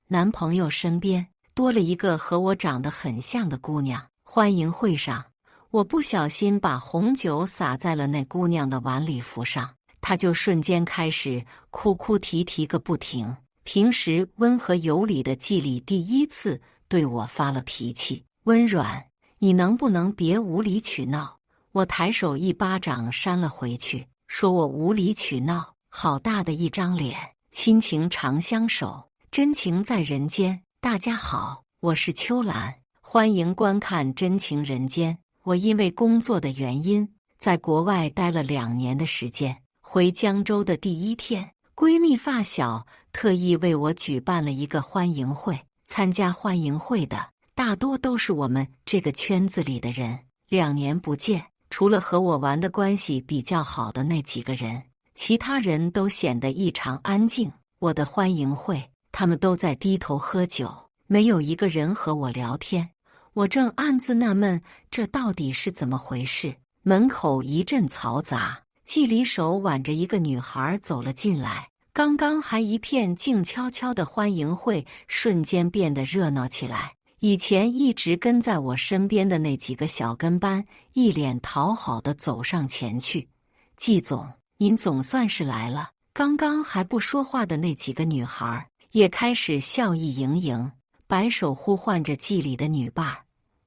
男朋友身边多了一个和我长得很像的姑娘。欢迎会上，我不小心把红酒洒在了那姑娘的晚礼服上，她就瞬间开始哭哭啼啼个不停。平时温和有礼的季礼第一次对我发了脾气：温软，你能不能别无理取闹？我抬手一巴掌扇了回去，说我无理取闹，好大的一张脸！亲情长相守，真情在人间。大家好，我是秋兰，欢迎观看《真情人间》。我因为工作的原因，在国外待了2年的时间。回江州的第一天，闺蜜发小特意为我举办了一个欢迎会。参加欢迎会的大多都是我们这个圈子里的人。2年不见，除了和我玩的关系比较好的那几个人，其他人都显得异常安静。我的欢迎会，他们都在低头喝酒，没有一个人和我聊天。我正暗自纳闷，这到底是怎么回事？门口一阵嘈杂，季礼手挽着一个女孩走了进来。刚刚还一片静悄悄的欢迎会，瞬间变得热闹起来。以前一直跟在我身边的那几个小跟班，一脸讨好的走上前去：季总，您总算是来了。刚刚还不说话的那几个女孩也开始笑意盈盈，摆手呼唤着季礼的女伴：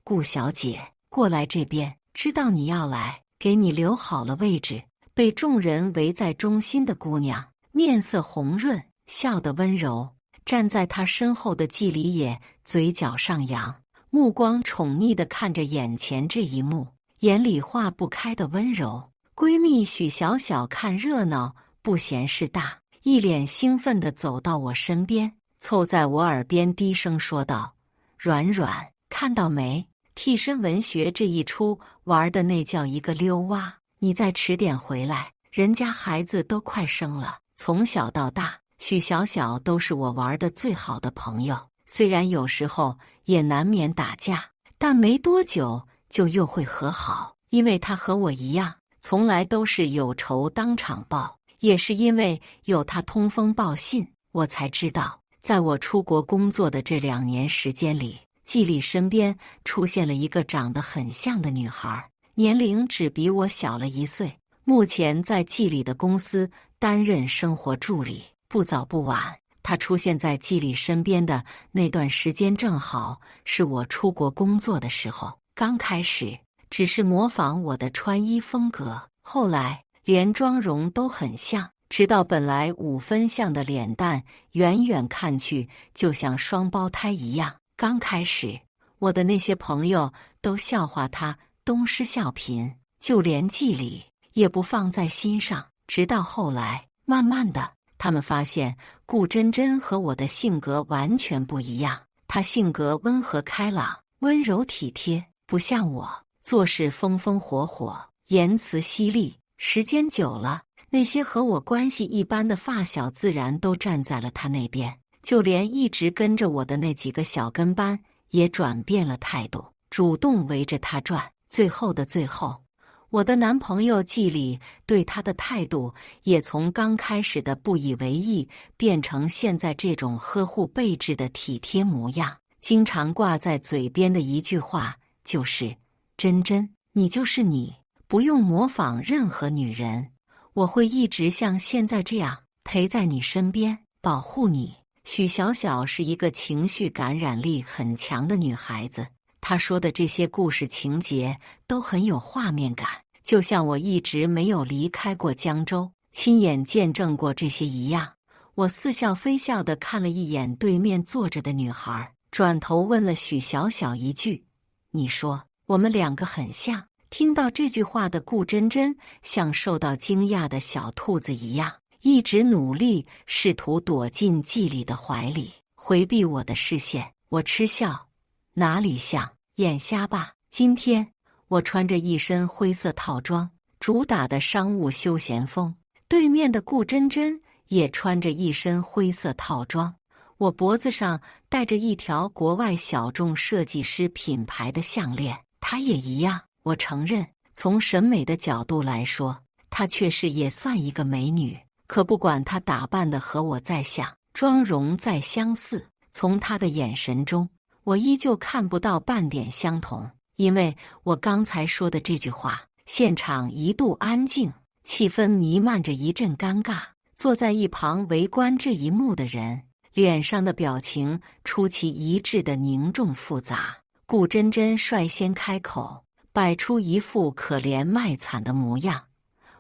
顾小姐，过来这边，知道你要来，给你留好了位置。被众人围在中心的姑娘面色红润，笑得温柔。站在她身后的季礼也嘴角上扬，目光宠溺地看着眼前这一幕，眼里化不开的温柔。闺蜜许小小看热闹不嫌事大，一脸兴奋地走到我身边，凑在我耳边低声说道：软软，看到没？替身文学这一出玩的那叫一个溜哇！你再迟点回来，人家孩子都快生了。从小到大，许小小都是我玩的最好的朋友，虽然有时候也难免打架，但没多久就又会和好。因为她和我一样，从来都是有仇当场报。也是因为有她通风报信，我才知道，在我出国工作的这2年时间里，季礼身边出现了一个长得很像的女孩，年龄只比我小了1岁，目前在季礼的公司担任生活助理。不早不晚，她出现在季礼身边的那段时间，正好是我出国工作的时候。刚开始只是模仿我的穿衣风格，后来连妆容都很像，直到本来5分像的脸蛋，远远看去就像双胞胎一样。刚开始，我的那些朋友都笑话她东施效颦，就连季礼也不放在心上。直到后来，慢慢的，他们发现顾真真和我的性格完全不一样。她性格温和开朗，温柔体贴，不像我，做事风风火火，言辞犀利。时间久了，那些和我关系一般的发小自然都站在了她那边，就连一直跟着我的那几个小跟班也转变了态度，主动围着她转。最后的最后，我的男朋友季礼对她的态度也从刚开始的不以为意，变成现在这种呵护备至的体贴模样。经常挂在嘴边的一句话就是：真真，你就是你，不用模仿任何女人，我会一直像现在这样陪在你身边，保护你。许小小是一个情绪感染力很强的女孩子，她说的这些故事情节都很有画面感，就像我一直没有离开过江州，亲眼见证过这些一样。我似笑非笑地看了一眼对面坐着的女孩，转头问了许小小一句：你说我们2个很像？听到这句话的顾真真像受到惊讶的小兔子一样，一直努力试图躲进季礼的怀里，回避我的视线。我嗤笑：哪里像？眼瞎吧。今天我穿着一身灰色套装，主打的商务休闲风。对面的顾真真也穿着一身灰色套装，我脖子上戴着一条国外小众设计师品牌的项链，她也一样。我承认，从审美的角度来说，她确实也算一个美女。可不管她打扮的和我再像，妆容再相似，从他的眼神中，我依旧看不到半点相同。因为我刚才说的这句话，现场一度安静，气氛弥漫着一阵尴尬。坐在一旁围观这一幕的人，脸上的表情出奇一致的凝重复杂。顾真真率先开口，摆出一副可怜卖惨的模样。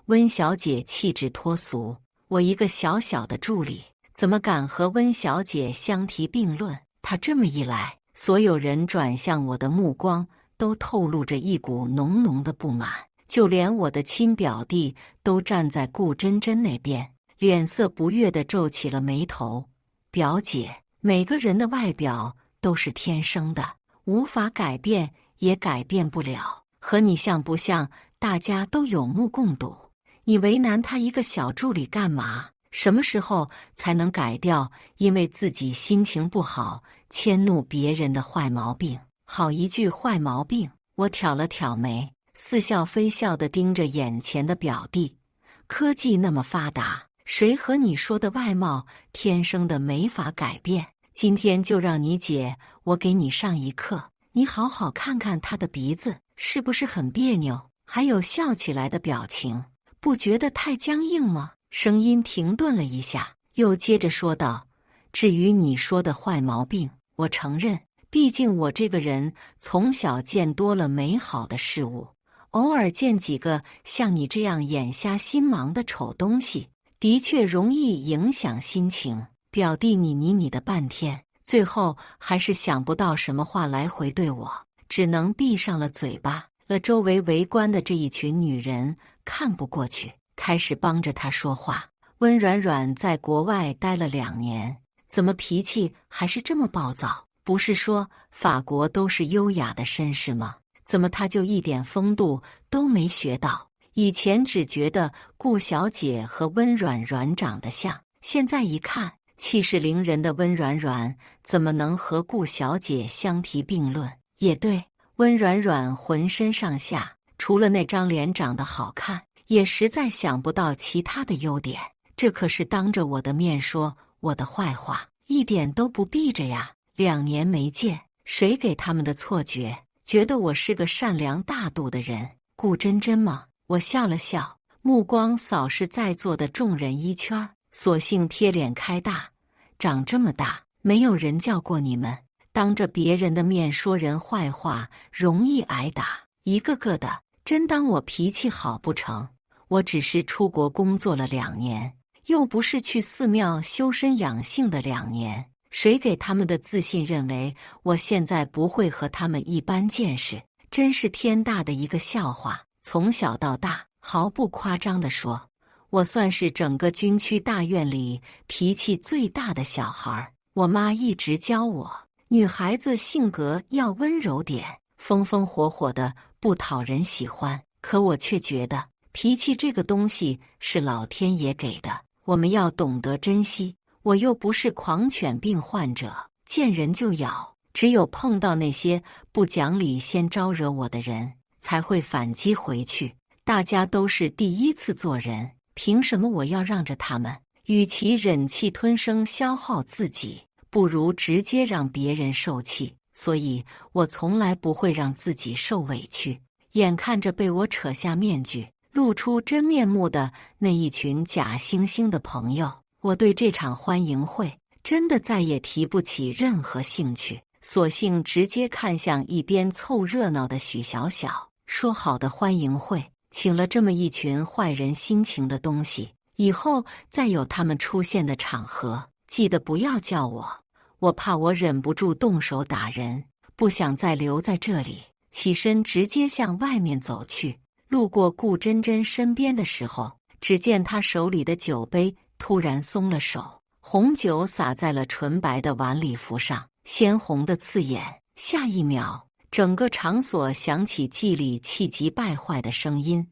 温小姐气质脱俗，我一个小小的助理，怎么敢和温小姐相提并论？她这么一来，所有人转向我的目光都透露着一股浓浓的不满，就连我的亲表弟都站在顾真真那边，脸色不悦地皱起了眉头。表姐，每个人的外表都是天生的，无法改变，也改变不了。和你像不像，大家都有目共睹。你为难他一个小助理干嘛？什么时候才能改掉因为自己心情不好迁怒别人的坏毛病？好一句坏毛病！我挑了挑眉，似笑非笑地盯着眼前的表弟。科技那么发达，谁和你说的外貌天生的没法改变？今天就让你姐我给你上一课，你好好看看她的鼻子是不是很别扭，还有笑起来的表情，不觉得太僵硬吗？声音停顿了一下，又接着说道：至于你说的坏毛病，我承认，毕竟我这个人从小见多了美好的事物，偶尔见几个像你这样眼瞎心盲的丑东西，的确容易影响心情。表弟你的半天，最后还是想不到什么话来回对我，只能闭上了嘴巴。周围围观的这一群女人看不过去，开始帮着他说话。温软软在国外待了2年，怎么脾气还是这么暴躁？不是说法国都是优雅的绅士吗？怎么他就一点风度都没学到？以前只觉得顾小姐和温软软长得像，现在一看，气势凌人的温软软怎么能和顾小姐相提并论？也对，温软软浑身上下除了那张脸长得好看，也实在想不到其他的优点。这可是当着我的面说我的坏话，一点都不避着呀。2年没见，谁给他们的错觉，觉得我是个善良大度的人？顾真真吗？我笑了笑，目光扫视在座的众人一圈，索性贴脸开大。长这么大，没有人叫过你们，当着别人的面说人坏话，容易挨打，一个个的，真当我脾气好不成？我只是出国工作了2年，又不是去寺庙修身养性的2年。谁给他们的自信认为我现在不会和他们一般见识？真是天大的一个笑话。从小到大，毫不夸张地说，我算是整个军区大院里脾气最大的小孩。我妈一直教我，女孩子性格要温柔点，风风火火的不讨人喜欢。可我却觉得，脾气这个东西是老天爷给的，我们要懂得珍惜。我又不是狂犬病患者，见人就咬，只有碰到那些不讲理先招惹我的人，才会反击回去。大家都是第一次做人，凭什么我要让着他们？与其忍气吞声消耗自己，不如直接让别人受气。所以我从来不会让自己受委屈。眼看着被我扯下面具，露出真面目的那一群假惺惺的朋友，我对这场欢迎会真的再也提不起任何兴趣，索性直接看向一边凑热闹的许小小。说好的欢迎会，请了这么一群坏人心情的东西，以后再有他们出现的场合，记得不要叫我，我怕我忍不住动手打人，不想再留在这里。起身直接向外面走去。路过顾真真身边的时候，只见她手里的酒杯突然松了手，红酒洒在了纯白的晚礼服上，鲜红的刺眼。下一秒，整个场所响起季里气急败坏的声音：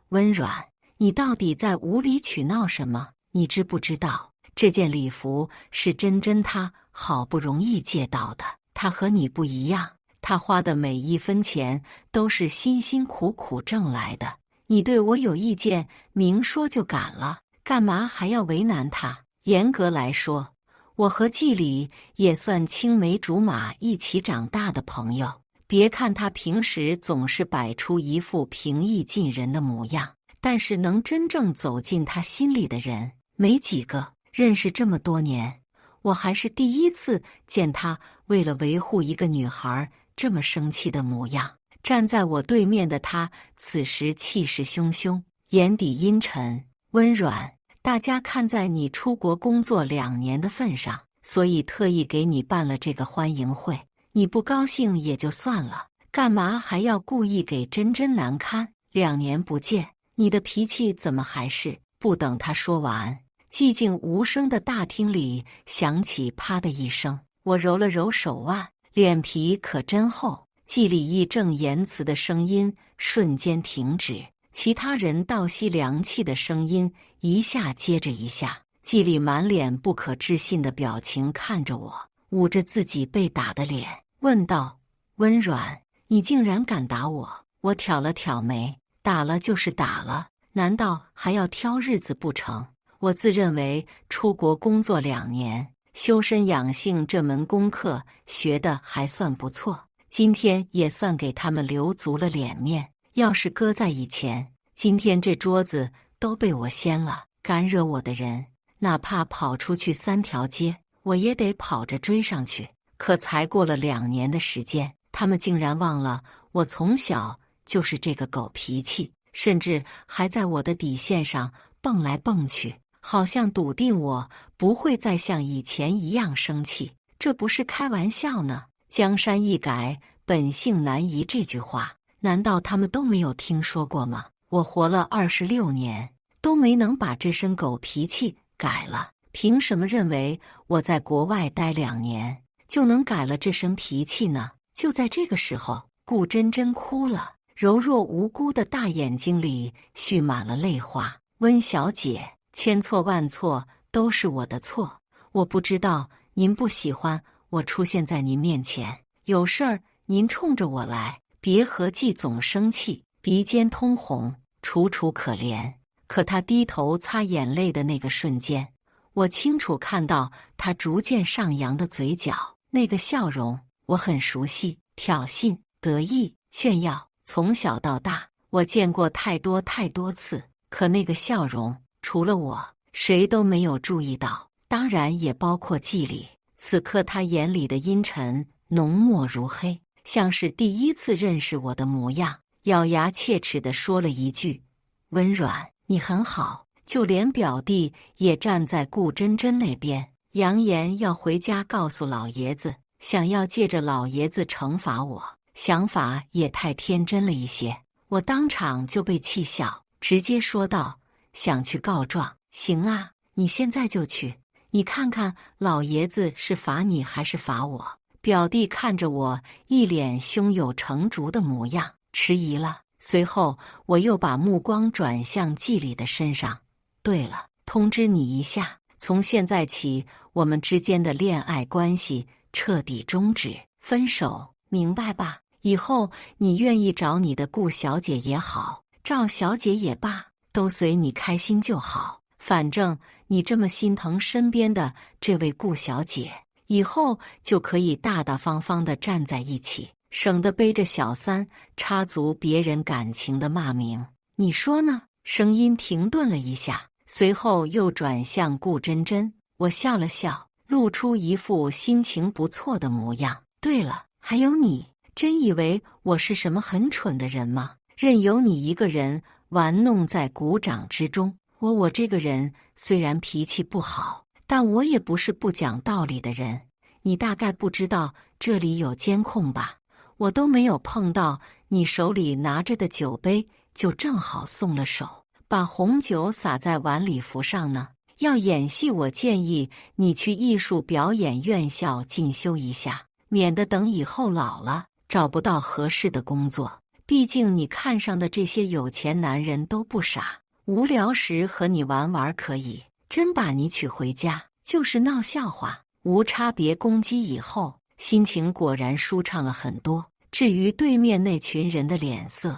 温软，你到底在无理取闹什么？你知不知道，这件礼服是真真她好不容易借到的，她和你不一样，她花的每一分钱都是辛辛苦苦挣来的。你对我有意见，明说就赶了，干嘛还要为难她？严格来说，我和季礼也算青梅竹马一起长大的朋友。别看他平时总是摆出一副平易近人的模样，但是能真正走进他心里的人没几个。认识这么多年，我还是第一次见他为了维护一个女孩这么生气的模样。站在我对面的他，此时气势汹汹，眼底阴沉温软。大家看在你出国工作2年的份上，所以特意给你办了这个欢迎会。你不高兴也就算了，干嘛还要故意给珍珍难堪？2年不见，你的脾气怎么还是……不等他说完，寂静无声的大厅里响起啪的一声。我揉了揉手腕，脸皮可真厚。季礼义正言辞的声音瞬间停止，其他人倒吸凉气的声音一下接着一下。季礼满脸不可置信的表情看着我，捂着自己被打的脸，问道：“温软，你竟然敢打我？”我挑了挑眉，打了就是打了，难道还要挑日子不成？我自认为出国工作2年，修身养性这门功课学得还算不错，今天也算给他们留足了脸面。要是搁在以前，今天这桌子都被我掀了。敢惹我的人，哪怕跑出去3条街，我也得跑着追上去。可才过了2年的时间，他们竟然忘了我从小就是这个狗脾气，甚至还在我的底线上蹦来蹦去，好像笃定我不会再像以前一样生气。这不是开玩笑呢。江山易改，本性难移这句话，难道他们都没有听说过吗？我活了26年，都没能把这身狗脾气改了，凭什么认为我在国外待2年就能改了这身脾气呢？就在这个时候，顾真真哭了，柔弱无辜的大眼睛里蓄满了泪花。温小姐，千错万错都是我的错，我不知道您不喜欢我出现在您面前，有事儿您冲着我来，别和季总生气。鼻尖通红，楚楚可怜。可他低头擦眼泪的那个瞬间，我清楚看到他逐渐上扬的嘴角，那个笑容我很熟悉，挑衅、得意、炫耀。从小到大，我见过太多太多次，可那个笑容，除了我，谁都没有注意到，当然也包括季礼。此刻他眼里的阴沉浓墨如黑，像是第一次认识我的模样，咬牙切齿地说了一句：“温软，你很好。”就连表弟也站在顾真真那边，扬言要回家告诉老爷子，想要借着老爷子惩罚我，想法也太天真了一些。我当场就被气笑，直接说道：“想去告状？行啊，你现在就去，你看看老爷子是罚你还是罚我？”表弟看着我一脸胸有成竹的模样，迟疑了。随后我又把目光转向季礼的身上。对了，通知你一下，从现在起，我们之间的恋爱关系彻底终止，分手，明白吧？以后你愿意找你的顾小姐也好，赵小姐也罢，都随你开心就好。反正你这么心疼身边的这位顾小姐，以后就可以大大方方地站在一起，省得背着小三插足别人感情的骂名。你说呢？声音停顿了一下，随后又转向顾真真。我笑了笑，露出一副心情不错的模样。对了，还有你，真以为我是什么很蠢的人吗？任由你一个人玩弄在股掌之中。我这个人虽然脾气不好，但我也不是不讲道理的人。你大概不知道这里有监控吧？我都没有碰到你手里拿着的酒杯，就正好松了手，把红酒洒在晚礼服上呢。要演戏，我建议你去艺术表演院校进修一下，免得等以后老了找不到合适的工作。毕竟你看上的这些有钱男人都不傻，无聊时和你玩玩可以，真把你娶回家就是闹笑话。无差别攻击以后，心情果然舒畅了很多。至于对面那群人的脸色，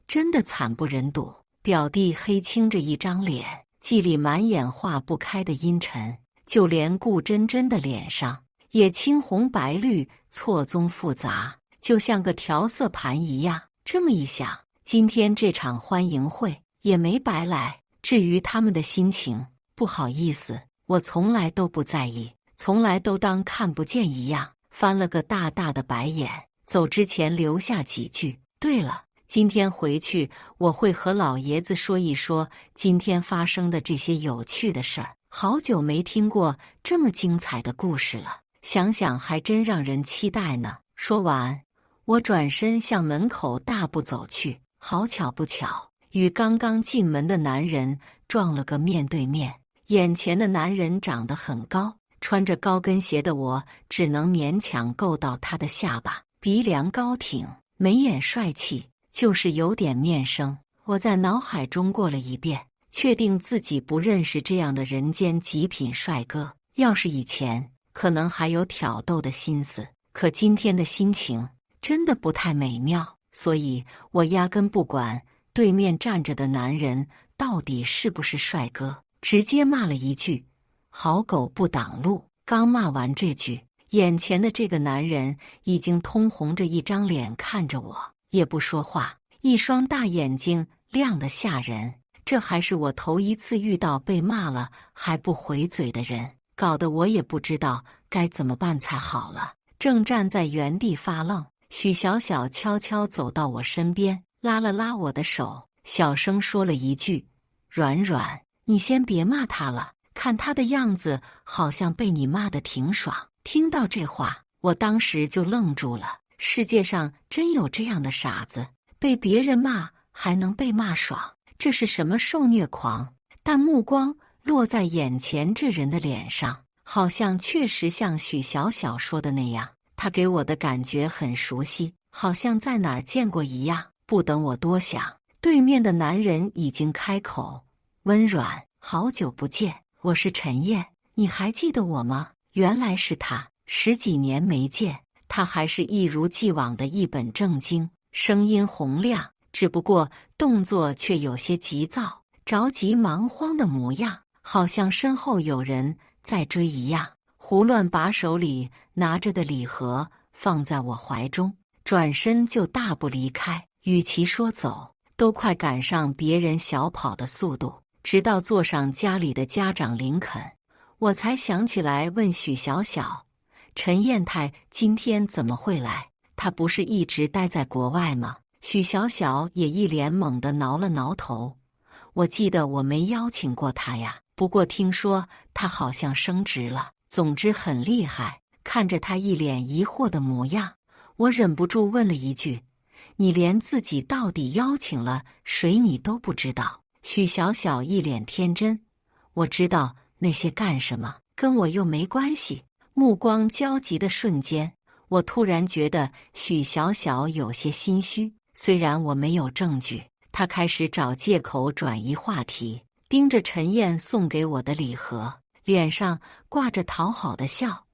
真的惨不忍睹。表弟黑青着一张脸，季礼满眼化不开的阴沉，就连顾真真的脸上也青红白绿，错综复杂，就像个调色盘一样。这么一想，今天这场欢迎会也没白来。至于他们的心情，不好意思，我从来都不在意，从来都当看不见一样，翻了个大大的白眼。走之前留下几句：对了，今天回去我会和老爷子说一说今天发生的这些有趣的事儿。好久没听过这么精彩的故事了，想想还真让人期待呢。说完，我转身向门口大步走去，好巧不巧，与刚刚进门的男人撞了个面对面。眼前的男人长得很高，穿着高跟鞋的我只能勉强够到他的下巴，鼻梁高挺，眉眼帅气，就是有点面生。我在脑海中过了一遍，确定自己不认识这样的人间极品帅哥。要是以前，可能还有挑逗的心思，可今天的心情真的不太美妙，所以我压根不管对面站着的男人到底是不是帅哥，直接骂了一句：好狗不挡路。刚骂完这句，眼前的这个男人已经通红着一张脸看着我，也不说话，一双大眼睛亮得吓人。这还是我头一次遇到被骂了还不回嘴的人，搞得我也不知道该怎么办才好了。正站在原地发愣，许小小悄悄走到我身边，拉了拉我的手，小声说了一句：软软，你先别骂他了，看他的样子好像被你骂得挺爽。听到这话，我当时就愣住了，世界上真有这样的傻子，被别人骂还能被骂爽，这是什么受虐狂？但目光落在眼前这人的脸上，好像确实像许小小说的那样，他给我的感觉很熟悉，好像在哪儿见过一样。不等我多想，对面的男人已经开口：温软，好久不见，我是陈燕，你还记得我吗？原来是他，10几年没见，他还是一如既往的一本正经，声音洪亮，只不过动作却有些急躁，着急忙慌的模样，好像身后有人在追一样。胡乱把手里拿着的礼盒放在我怀中，转身就大步离开。与其说走，都快赶上别人小跑的速度。直到坐上家里的家长林肯，我才想起来问许小小：陈彦泰今天怎么会来？他不是一直待在国外吗？许小小也一脸懵地挠了挠头：我记得我没邀请过他呀，不过听说他好像升职了，总之很厉害。看着他一脸疑惑的模样，我忍不住问了一句：你连自己到底邀请了谁你都不知道？许小小一脸天真：我知道那些干什么？跟我又没关系。目光焦急的瞬间，我突然觉得许小小有些心虚。虽然我没有证据，他开始找借口转移话题，盯着陈燕送给我的礼盒，脸上挂着讨好的笑。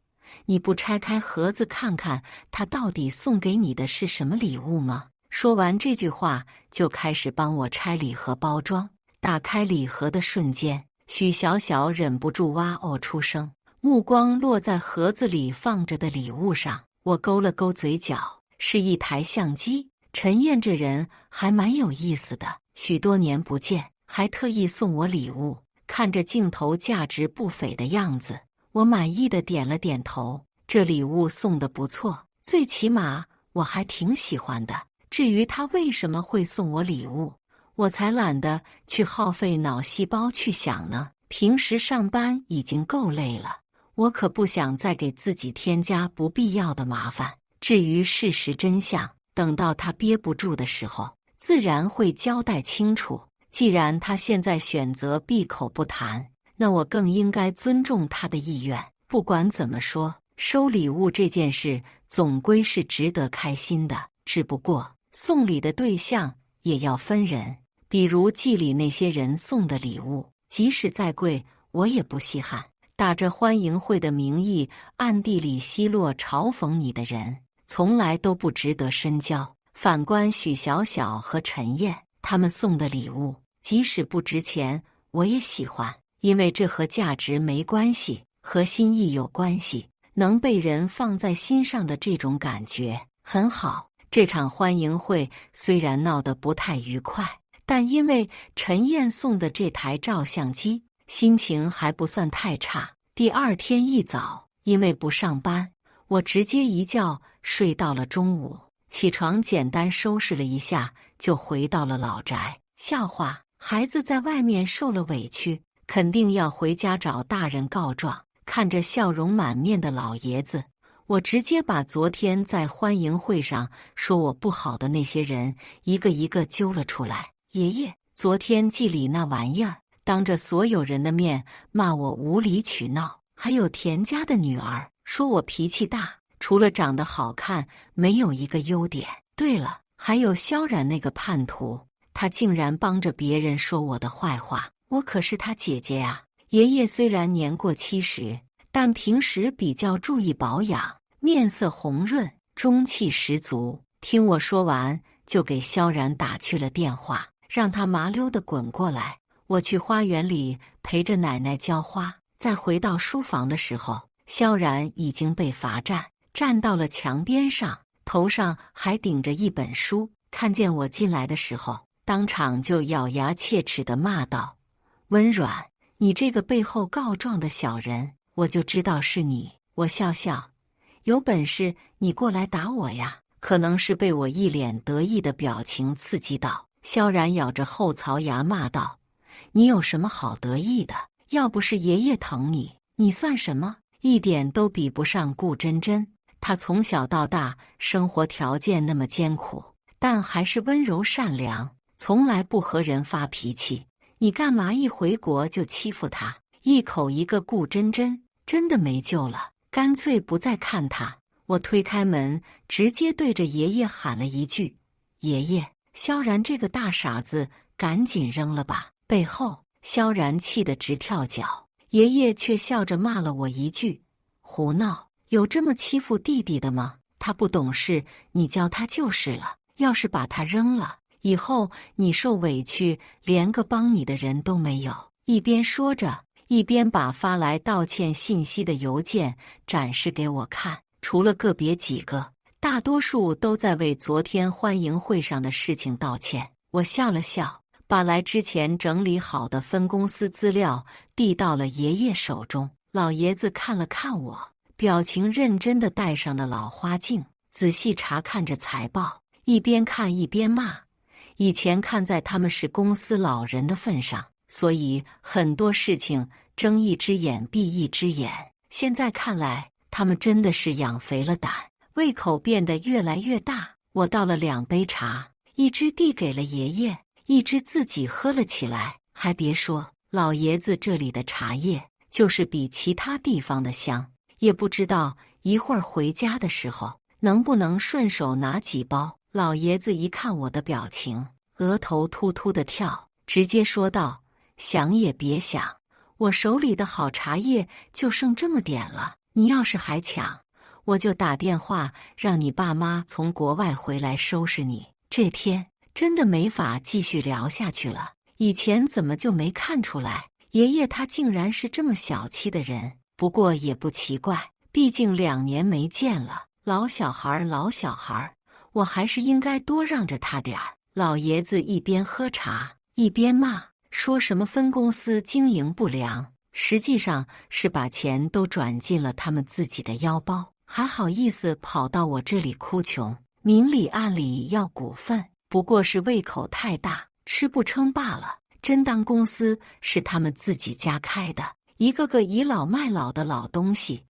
你不拆开盒子看看，他到底送给你的是什么礼物吗？说完这句话，就开始帮我拆礼盒包装。打开礼盒的瞬间，许小小忍不住哇哦出声，目光落在盒子里放着的礼物上。我勾了勾嘴角，是一台相机。陈燕这人还蛮有意思的，许多年不见，还特意送我礼物。看着镜头价值不菲的样子，我满意的点了点头。这礼物送的不错，最起码我还挺喜欢的。至于他为什么会送我礼物，我才懒得去耗费脑细胞去想呢。平时上班已经够累了，我可不想再给自己添加不必要的麻烦。至于事实真相，等到他憋不住的时候，自然会交代清楚。既然他现在选择闭口不谈，那我更应该尊重他的意愿。不管怎么说，收礼物这件事总归是值得开心的，只不过送礼的对象也要分人。比如季里那些人送的礼物，即使再贵，我也不稀罕。打着欢迎会的名义，暗地里奚落嘲讽你的人，从来都不值得深交。反观许小小和陈燕，他们送的礼物，即使不值钱，我也喜欢，因为这和价值没关系，和心意有关系，能被人放在心上的这种感觉很好。这场欢迎会虽然闹得不太愉快，但因为陈燕送的这台照相机，心情还不算太差。第二天一早，因为不上班，我直接一觉睡到了中午。起床简单收拾了一下，就回到了老宅。笑话，孩子在外面受了委屈，肯定要回家找大人告状。看着笑容满面的老爷子，我直接把昨天在欢迎会上说我不好的那些人一个一个揪了出来。爷爷，昨天祭礼那玩意儿，当着所有人的面骂我无理取闹，还有田家的女儿说我脾气大，除了长得好看没有一个优点。对了，还有萧冉那个叛徒，他竟然帮着别人说我的坏话，我可是他姐姐呀。爷爷虽然年过70，但平时比较注意保养，面色红润，中气十足。听我说完，就给萧冉打去了电话，让他麻溜地滚过来。我去花园里陪着奶奶浇花，再回到书房的时候，萧冉已经被罚站到了墙边上，头上还顶着一本书。看见我进来的时候，当场就咬牙切齿地骂道：“温软，你这个背后告状的小人，我就知道是你。”我笑笑，有本事你过来打我呀！可能是被我一脸得意的表情刺激到，萧冉咬着后槽牙骂道：“你有什么好得意的？要不是爷爷疼你，你算什么？一点都比不上顾真真。她从小到大生活条件那么艰苦，但还是温柔善良，从来不和人发脾气。你干嘛一回国就欺负她？一口一个顾真真，真的没救了，干脆不再看她。”我推开门，直接对着爷爷喊了一句：“爷爷！”萧然这个大傻子，赶紧扔了吧！背后，萧然气得直跳脚，爷爷却笑着骂了我一句：“胡闹！有这么欺负弟弟的吗？他不懂事，你教他就是了。要是把他扔了，以后你受委屈，连个帮你的人都没有。”一边说着，一边把发来道歉信息的邮件展示给我看。除了个别几个，大多数都在为昨天欢迎会上的事情道歉。我笑了笑，把来之前整理好的分公司资料递到了爷爷手中。老爷子看了看我，表情认真地戴上了老花镜，仔细查看着财报，一边看一边骂：“以前看在他们是公司老人的份上，所以很多事情睁一只眼闭一只眼。现在看来，他们真的是养肥了胆，胃口变得越来越大。”我倒了2杯茶，一支递给了爷爷，一支自己喝了起来。还别说，老爷子这里的茶叶就是比其他地方的香。也不知道一会儿回家的时候能不能顺手拿几包。老爷子一看我的表情，额头突突的跳，直接说道：“想也别想，我手里的好茶叶就剩这么点了。你要是还抢，我就打电话让你爸妈从国外回来收拾你。”这天真的没法继续聊下去了。以前怎么就没看出来，爷爷他竟然是这么小气的人？不过也不奇怪，毕竟2年没见了，老小孩，我还是应该多让着他点儿。老爷子一边喝茶一边骂，说什么分公司经营不良，实际上是把钱都转进了他们自己的腰包，还好意思跑到我这里哭穷，明里暗里要股份，不过是胃口太大，吃不撑罢了。真当公司是他们自己家开的，一个个倚老卖老的老东西。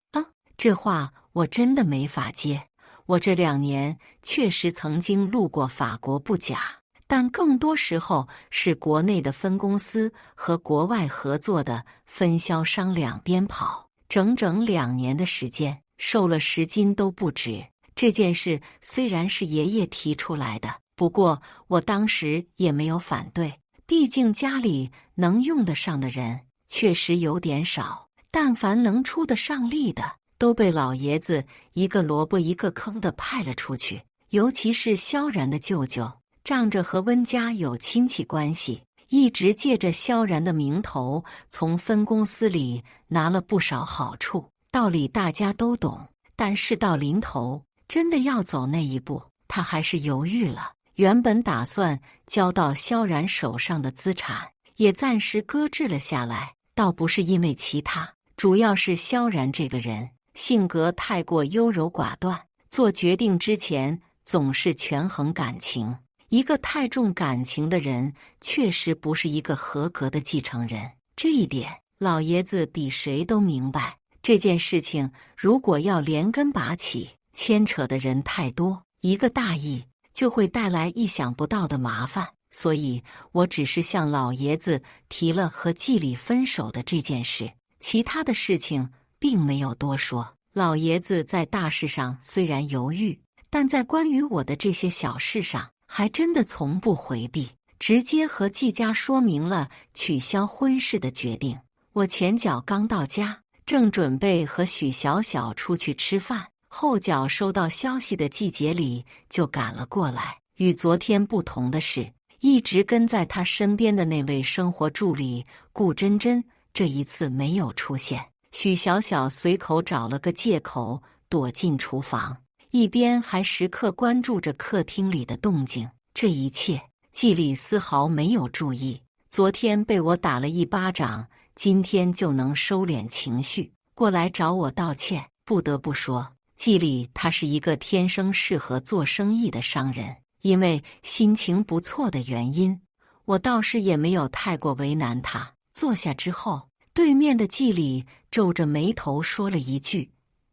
这话我真的没法接。我这2年确实曾经路过法国不假，但更多时候是国内的分公司和国外合作的分销商两边跑，整整2年的时间，瘦了10斤都不止。这件事虽然是爷爷提出来的，不过我当时也没有反对，毕竟家里能用得上的人确实有点少，但凡能出得上力的，都被老爷子一个萝卜一个坑的派了出去。尤其是萧然的舅舅，仗着和温家有亲戚关系，一直借着萧然的名头，从分公司里拿了不少好处，道理大家都懂，但事到临头，真的要走那一步，他还是犹豫了。原本打算交到萧然手上的资产，也暂时搁置了下来，倒不是因为其他，主要是萧然这个人性格太过优柔寡断，做决定之前总是权衡感情。一个太重感情的人，确实不是一个合格的继承人。这一点，老爷子比谁都明白。这件事情如果要连根拔起，牵扯的人太多，一个大意就会带来意想不到的麻烦。所以我只是向老爷子提了和季礼分手的这件事，其他的事情并没有多说。老爷子在大事上虽然犹豫，但在关于我的这些小事上，还真的从不回避，直接和季家说明了取消婚事的决定。我前脚刚到家，正准备和许小小出去吃饭，后脚收到消息的季节里就赶了过来。与昨天不同的是，一直跟在他身边的那位生活助理顾真真这一次没有出现。许小小随口找了个借口躲进厨房，一边还时刻关注着客厅里的动静。这一切季礼丝毫没有注意，昨天被我打了一巴掌，今天就能收敛情绪过来找我道歉。不得不说，季礼他是一个天生适合做生意的商人。因为心情不错的原因，我倒是也没有太过为难他。坐下之后，对面的季礼皱着眉头说了一句：“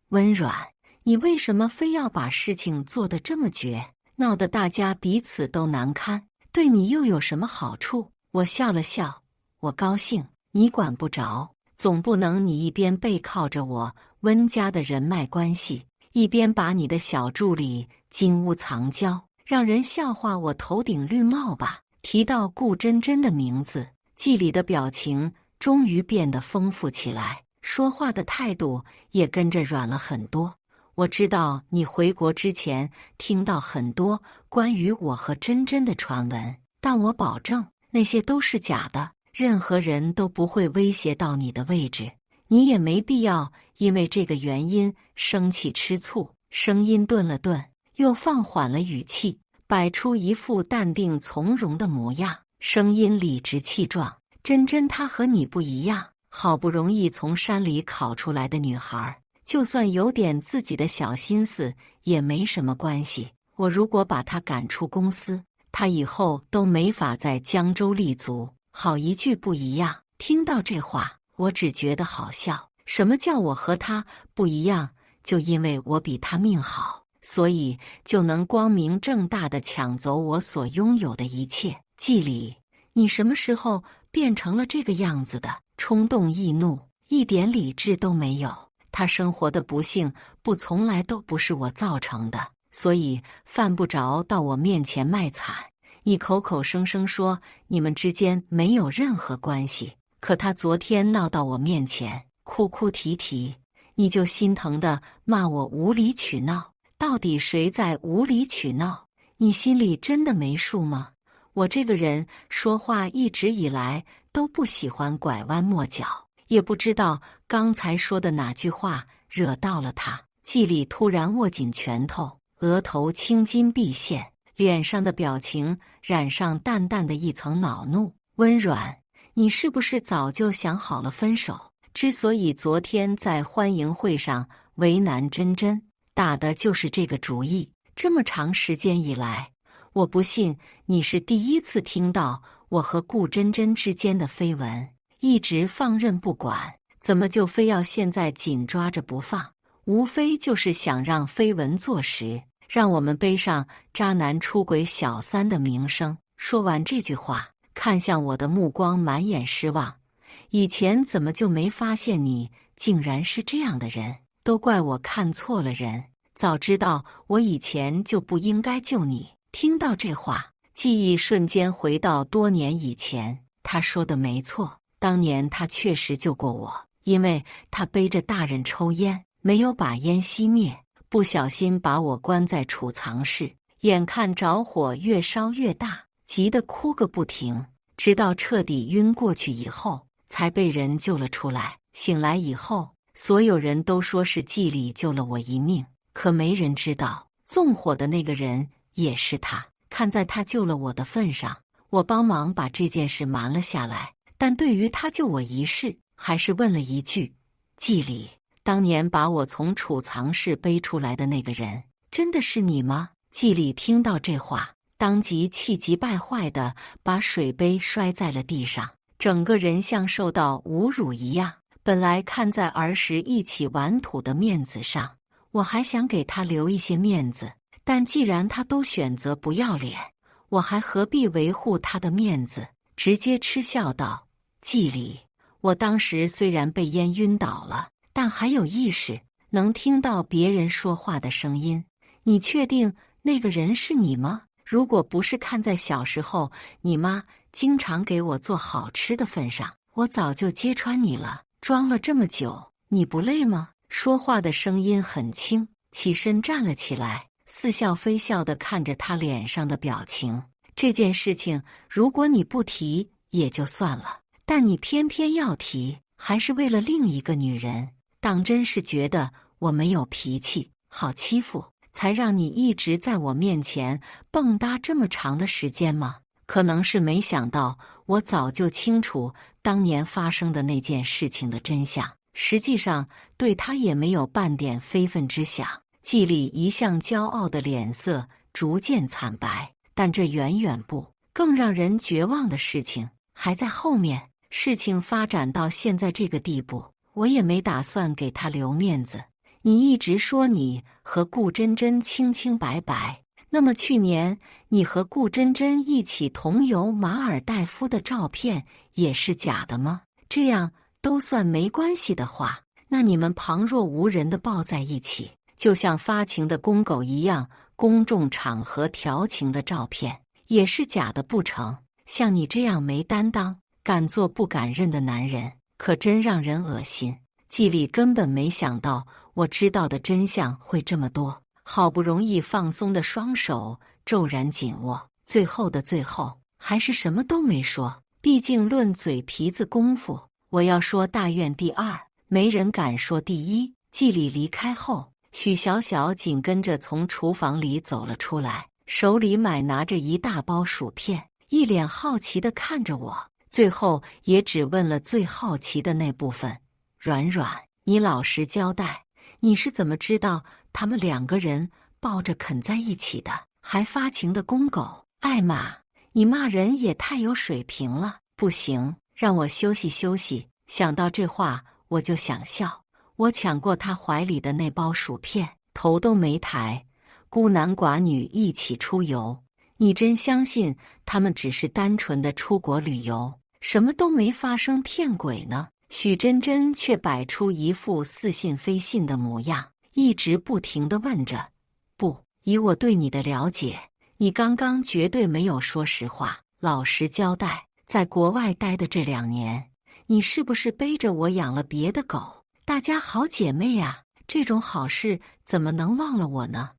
温软，你为什么非要把事情做得这么绝，闹得大家彼此都难堪？对你又有什么好处？”我笑了笑，我高兴，你管不着，总不能你一边背靠着我温家的人脉关系，一边把你的小助理金屋藏娇，让人笑话我头顶绿帽吧。提到顾真真的名字，季礼的表情终于变得丰富起来，说话的态度也跟着软了很多。我知道你回国之前听到很多关于我和真真的传闻，但我保证那些都是假的，任何人都不会威胁到你的位置，你也没必要因为这个原因生气吃醋。声音顿了顿，又放缓了语气，摆出一副淡定从容的模样，声音理直气壮：“真真她和你不一样，好不容易从山里考出来的女孩，就算有点自己的小心思也没什么关系。我如果把她赶出公司，她以后都没法在江州立足。”好一句不一样！听到这话，我只觉得好笑。什么叫我和她不一样？就因为我比她命好，所以就能光明正大地抢走我所拥有的一切。季礼，你什么时候变成了这个样子的？冲动易怒，一点理智都没有。他生活的不幸从来都不是我造成的，所以犯不着到我面前卖惨。你口口声声说你们之间没有任何关系，可他昨天闹到我面前，哭哭啼啼，你就心疼的骂我无理取闹。到底谁在无理取闹？你心里真的没数吗？我这个人说话一直以来都不喜欢拐弯抹角，也不知道刚才说的哪句话惹到了他。季礼突然握紧拳头，额头青筋毕现，脸上的表情染上淡淡的一层恼怒。温软，你是不是早就想好了分手？之所以昨天在欢迎会上为难真真，打的就是这个主意。这么长时间以来，我不信你是第一次听到我和顾真真之间的绯闻，一直放任不管，怎么就非要现在紧抓着不放？无非就是想让绯闻坐实，让我们背上渣男出轨小三的名声。说完这句话，看向我的目光满眼失望。以前怎么就没发现你竟然是这样的人？都怪我看错了人，早知道我以前就不应该救你。听到这话，记忆瞬间回到多年以前。他说的没错，当年他确实救过我，因为他背着大人抽烟，没有把烟熄灭，不小心把我关在储藏室，眼看着火越烧越大，急得哭个不停。直到彻底晕过去以后，才被人救了出来。醒来以后，所有人都说是季礼救了我一命，可没人知道纵火的那个人也是他。看在他救了我的份上，我帮忙把这件事瞒了下来。但对于他救我一事，还是问了一句：季礼，当年把我从储藏室背出来的那个人，真的是你吗？季礼听到这话，当即气急败坏地把水杯摔在了地上，整个人像受到侮辱一样。本来看在儿时一起玩土的面子上，我还想给他留一些面子，但既然他都选择不要脸，我还何必维护他的面子？直接嗤笑道：季礼，我当时虽然被淹晕倒了，但还有意识，能听到别人说话的声音。你确定那个人是你吗？如果不是看在小时候你妈经常给我做好吃的份上，我早就揭穿你了。装了这么久，你不累吗？说话的声音很轻，起身站了起来，似笑非笑地看着他脸上的表情。这件事情如果你不提也就算了，但你偏偏要提，还是为了另一个女人，当真是觉得我没有脾气，好欺负，才让你一直在我面前蹦跶这么长的时间吗？可能是没想到我早就清楚当年发生的那件事情的真相，实际上对他也没有半点非分之想。季礼一向骄傲的脸色逐渐惨白，但这远远不更让人绝望的事情还在后面。事情发展到现在这个地步，我也没打算给他留面子。你一直说你和顾真真清清白白，那么去年你和顾真真一起同游马尔代夫的照片也是假的吗？这样都算没关系的话，那你们旁若无人地抱在一起，就像发情的公狗一样，公众场合调情的照片也是假的不成？像你这样没担当、敢做不敢认的男人，可真让人恶心。季礼根本没想到我知道的真相会这么多，好不容易放松的双手骤然紧握，最后的最后还是什么都没说。毕竟论嘴皮子功夫，我要说大院第二，没人敢说第一。季礼离开后，许小小紧跟着从厨房里走了出来，手里拿着一大包薯片，一脸好奇地看着我，最后也只问了最好奇的那部分：软软，你老实交代，你是怎么知道他们两个人抱着啃在一起的，还发情的公狗？艾玛，你骂人也太有水平了。不行，让我休息休息。想到这话我就想笑。我抢过他怀里的那包薯片，头都没抬。孤男寡女一起出游，你真相信他们只是单纯的出国旅游，什么都没发生骗鬼呢？许真真却摆出一副似信非信的模样，一直不停地问着：不，以我对你的了解，你刚刚绝对没有说实话，老实交代，在国外待的这2年，你是不是背着我养了别的狗？大家好姐妹啊，这种好事怎么能忘了我呢？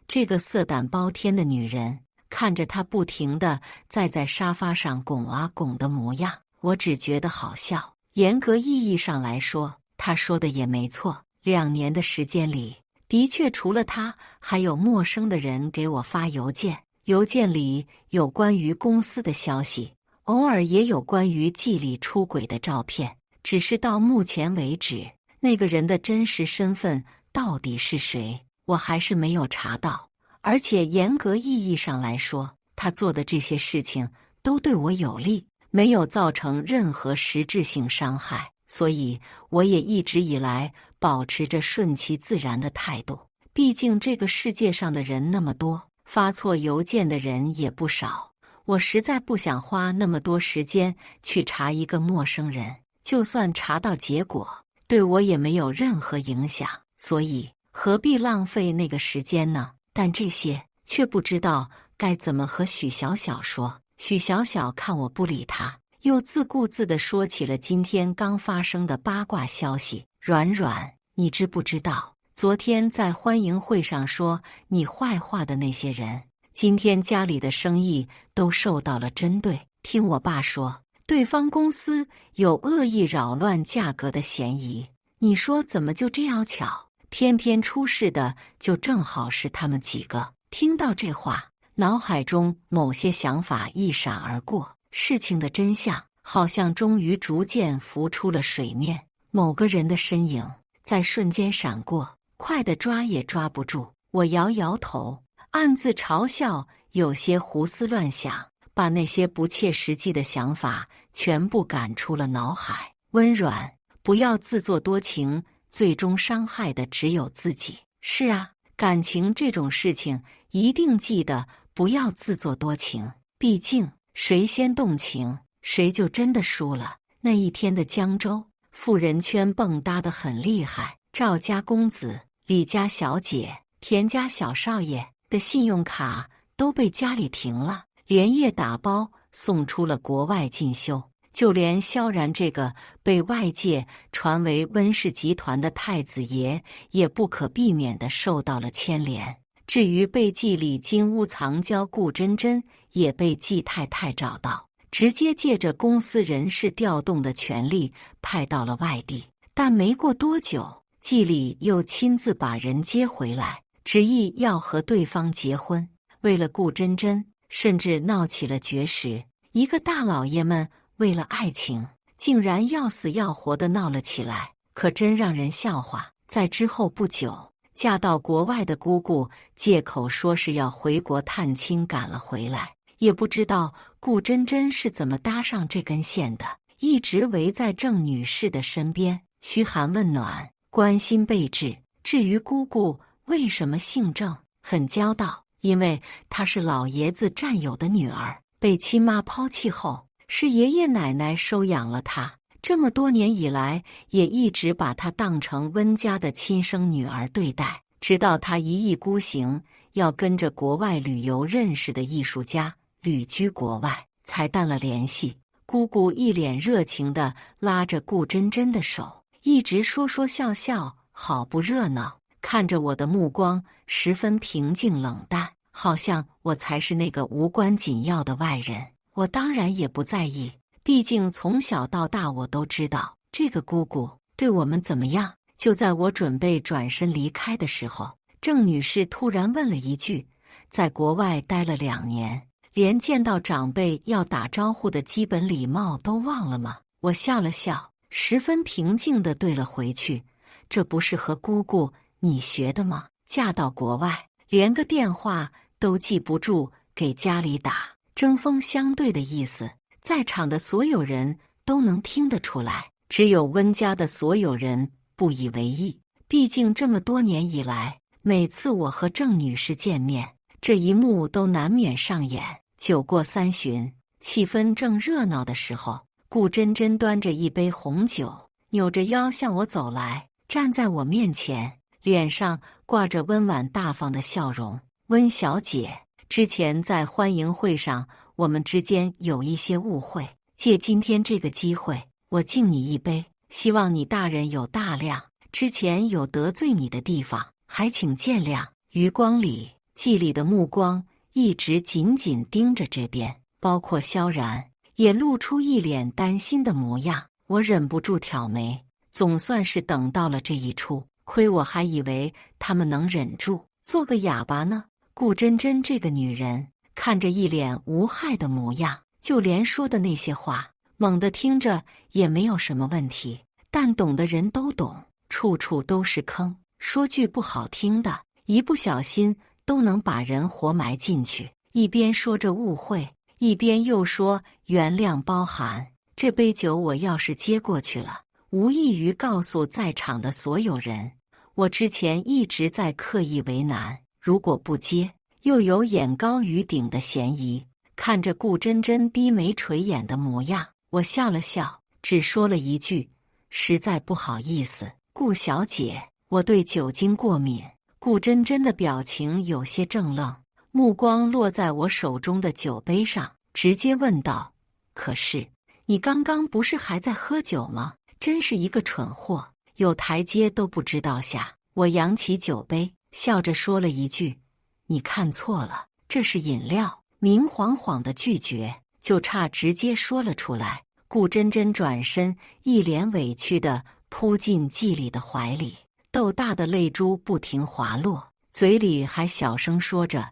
这个色胆包天的女人，看着她不停地在沙发上拱啊拱的模样，我只觉得好笑。严格意义上来说，她说的也没错，2年的时间里，的确除了她，还有陌生的人给我发邮件，邮件里有关于公司的消息，偶尔也有关于季礼出轨的照片，只是到目前为止，那个人的真实身份到底是谁，我还是没有查到。而且严格意义上来说，他做的这些事情都对我有利，没有造成任何实质性伤害，所以我也一直以来保持着顺其自然的态度。毕竟这个世界上的人那么多，发错邮件的人也不少，我实在不想花那么多时间去查一个陌生人，就算查到结果，对我也没有任何影响，所以何必浪费那个时间呢？但这些却不知道该怎么和许小小说。许小小看我不理他，又自顾自地说起了今天刚发生的八卦消息。软软，你知不知道，昨天在欢迎会上说你坏话的那些人，今天家里的生意都受到了针对。听我爸说，对方公司有恶意扰乱价格的嫌疑。你说怎么就这样巧，偏偏出事的就正好是他们几个？听到这话，脑海中某些想法一闪而过，事情的真相好像终于逐渐浮出了水面。某个人的身影在瞬间闪过，快得抓也抓不住。我摇摇头，暗自嘲笑，有些胡思乱想，把那些不切实际的想法全部赶出了脑海。温软，不要自作多情，最终伤害的只有自己。是啊，感情这种事情一定记得不要自作多情，毕竟谁先动情，谁就真的输了。那一天的江州，富人圈蹦跶得很厉害，赵家公子、李家小姐、田家小少爷的信用卡都被家里停了，连夜打包送出了国外进修。就连萧然这个被外界传为温氏集团的太子爷，也不可避免地受到了牵连。至于被季里金屋藏娇顾真真，也被季太太找到，直接借着公司人事调动的权力派到了外地。但没过多久，季里又亲自把人接回来，执意要和对方结婚。为了顾真真，甚至闹起了绝食。一个大老爷们为了爱情，竟然要死要活地闹了起来，可真让人笑话。在之后不久，嫁到国外的姑姑借口说是要回国探亲赶了回来，也不知道顾真真是怎么搭上这根线的，一直围在郑女士的身边，嘘寒问暖，关心备至。至于姑姑为什么姓郑，很骄道，因为她是老爷子战友的女儿，被亲妈抛弃后，是爷爷奶奶收养了她，这么多年以来也一直把她当成温家的亲生女儿对待，直到她一意孤行，要跟着国外旅游认识的艺术家旅居国外，才淡了联系。姑姑一脸热情地拉着顾真真的手，一直说说笑笑，好不热闹。看着我的目光十分平静冷淡，好像我才是那个无关紧要的外人。我当然也不在意，毕竟从小到大我都知道这个姑姑对我们怎么样。就在我准备转身离开的时候，郑女士突然问了一句：在国外待了2年，连见到长辈要打招呼的基本礼貌都忘了吗？我笑了笑，十分平静地对了回去：这不是和姑姑你学的吗？嫁到国外，连个电话都记不住给家里打，针锋相对的意思，在场的所有人都能听得出来，只有温家的所有人不以为意。毕竟这么多年以来，每次我和郑女士见面，这一幕都难免上演。酒过3巡，气氛正热闹的时候，顾真真端着一杯红酒，扭着腰向我走来，站在我面前，脸上挂着温婉大方的笑容。温小姐，之前在欢迎会上，我们之间有一些误会，借今天这个机会，我敬你一杯，希望你大人有大量，之前有得罪你的地方，还请见谅。余光里，季里的目光一直紧紧盯着这边，包括萧然也露出一脸担心的模样。我忍不住挑眉，总算是等到了这一出，亏我还以为他们能忍住，做个哑巴呢。顾真真这个女人看着一脸无害的模样，就连说的那些话，猛地听着也没有什么问题，但懂的人都懂，处处都是坑，说句不好听的，一不小心都能把人活埋进去。一边说着误会，一边又说原谅包涵。这杯酒我要是接过去了，无异于告诉在场的所有人，我之前一直在刻意为难，如果不接，又有眼高于顶的嫌疑。看着顾真真低眉垂眼的模样，我笑了笑，只说了一句：实在不好意思，顾小姐，我对酒精过敏。顾真真的表情有些怔愣，目光落在我手中的酒杯上，直接问道：可是你刚刚不是还在喝酒吗？真是一个蠢货，有台阶都不知道下。我扬起酒杯，笑着说了一句：你看错了，这是饮料。明晃晃的拒绝，就差直接说了出来。顾真真转身，一脸委屈地扑进季里的怀里，豆大的泪珠不停滑落，嘴里还小声说着：“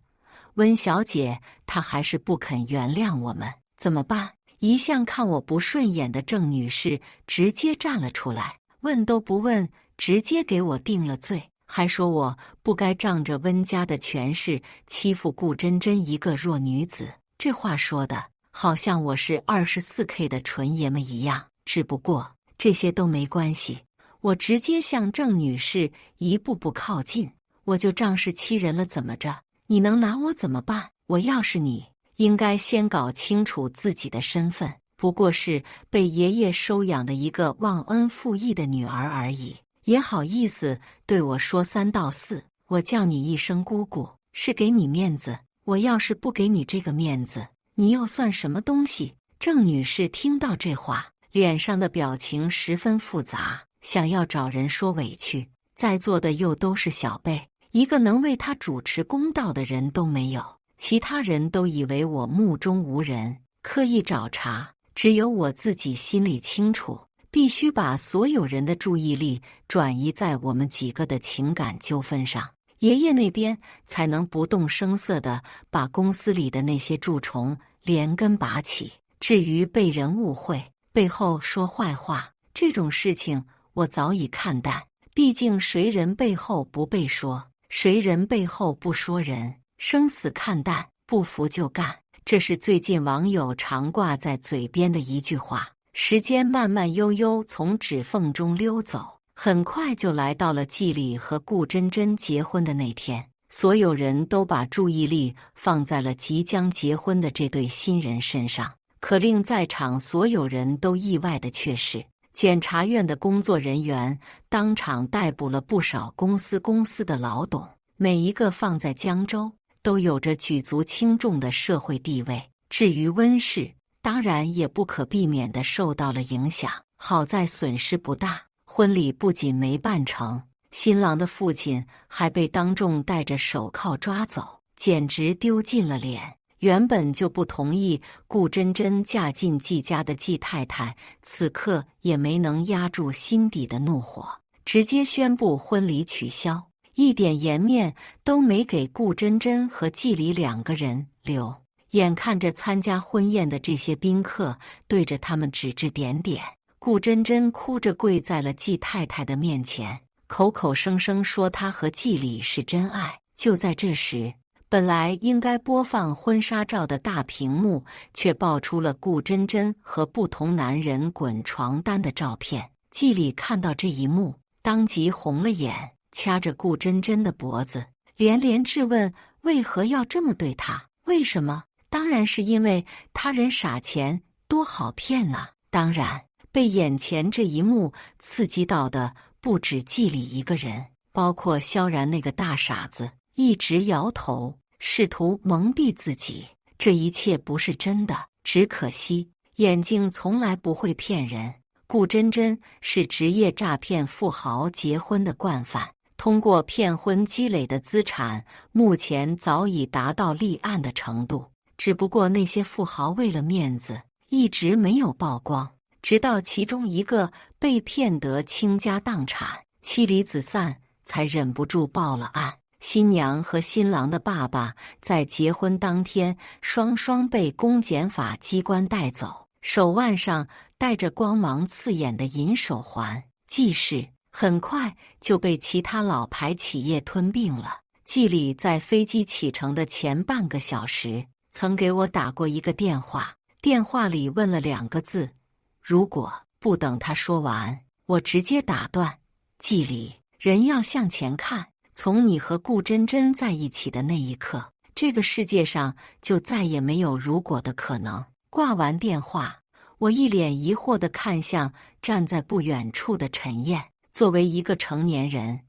温小姐，她还是不肯原谅我们，怎么办？”一向看我不顺眼的郑女士直接站了出来，问都不问，直接给我定了罪，还说我不该仗着温家的权势欺负顾真真一个弱女子。这话说的好像我是24K 的纯爷们一样，只不过这些都没关系，我直接向郑女士一步步靠近，我就仗势欺人了，怎么着？你能拿我怎么办？我要是你，应该先搞清楚自己的身份，不过是被爷爷收养的一个忘恩负义的女儿而已，也好意思对我说三道四？我叫你一声姑姑，是给你面子，我要是不给你这个面子，你又算什么东西？郑女士听到这话，脸上的表情十分复杂，想要找人说委屈，在座的又都是小辈，一个能为她主持公道的人都没有。其他人都以为我目中无人，刻意找茬，只有我自己心里清楚，必须把所有人的注意力转移在我们几个的情感纠纷上，爷爷那边才能不动声色地把公司里的那些蛀虫连根拔起。至于被人误会，背后说坏话，这种事情我早已看淡，毕竟谁人背后不被说，谁人背后不说人。生死看淡，不服就干，这是最近网友常挂在嘴边的一句话。时间慢慢悠悠从指缝中溜走，很快就来到了季里和顾真真结婚的那天。所有人都把注意力放在了即将结婚的这对新人身上，可令在场所有人都意外的却是，检察院的工作人员当场逮捕了不少公司的老董，每一个放在江州都有着举足轻重的社会地位。至于温氏，当然也不可避免地受到了影响，好在损失不大，婚礼不仅没办成，新郎的父亲还被当众戴着手铐抓走，简直丢尽了脸。原本就不同意顾真真嫁进季家的季太太，此刻也没能压住心底的怒火，直接宣布婚礼取消，一点颜面都没给顾真真和季里两个人留。眼看着参加婚宴的这些宾客对着他们指指点点，顾真真哭着跪在了季太太的面前，口口声声说她和季里是真爱。就在这时，本来应该播放婚纱照的大屏幕却爆出了顾真真和不同男人滚床单的照片。季里看到这一幕，当即红了眼，掐着顾真真的脖子，连连质问为何要这么对她？为什么？当然是因为他人傻钱多好骗啊！当然，被眼前这一幕刺激到的不止季里一个人，包括萧然那个大傻子，一直摇头，试图蒙蔽自己，这一切不是真的。只可惜，眼睛从来不会骗人。顾真真是职业诈骗富豪结婚的惯犯，通过骗婚积累的资产，目前早已达到立案的程度。只不过那些富豪为了面子，一直没有曝光，直到其中一个被骗得倾家荡产、妻离子散，才忍不住报了案。新娘和新郎的爸爸在结婚当天双双被公检法机关带走，手腕上戴着光芒刺眼的银手环。季氏很快就被其他老牌企业吞并了。季里在飞机启程的前半个小时曾给我打过一个电话，电话里问了2个字，如果不等他说完，我直接打断。季里，人要向前看，从你和顾真真在一起的那一刻，这个世界上就再也没有如果的可能。挂完电话，我一脸疑惑地看向站在不远处的陈燕。作为一个成年人，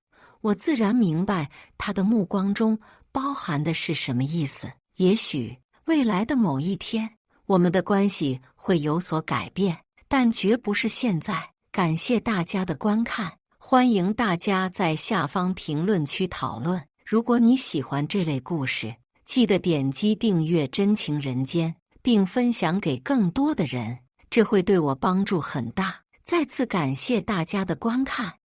我自然明白他的目光中包含的是什么意思。也许未来的某一天，我们的关系会有所改变，但绝不是现在。感谢大家的观看，欢迎大家在下方评论区讨论。如果你喜欢这类故事，记得点击订阅《真情人间》，并分享给更多的人，这会对我帮助很大。再次感谢大家的观看。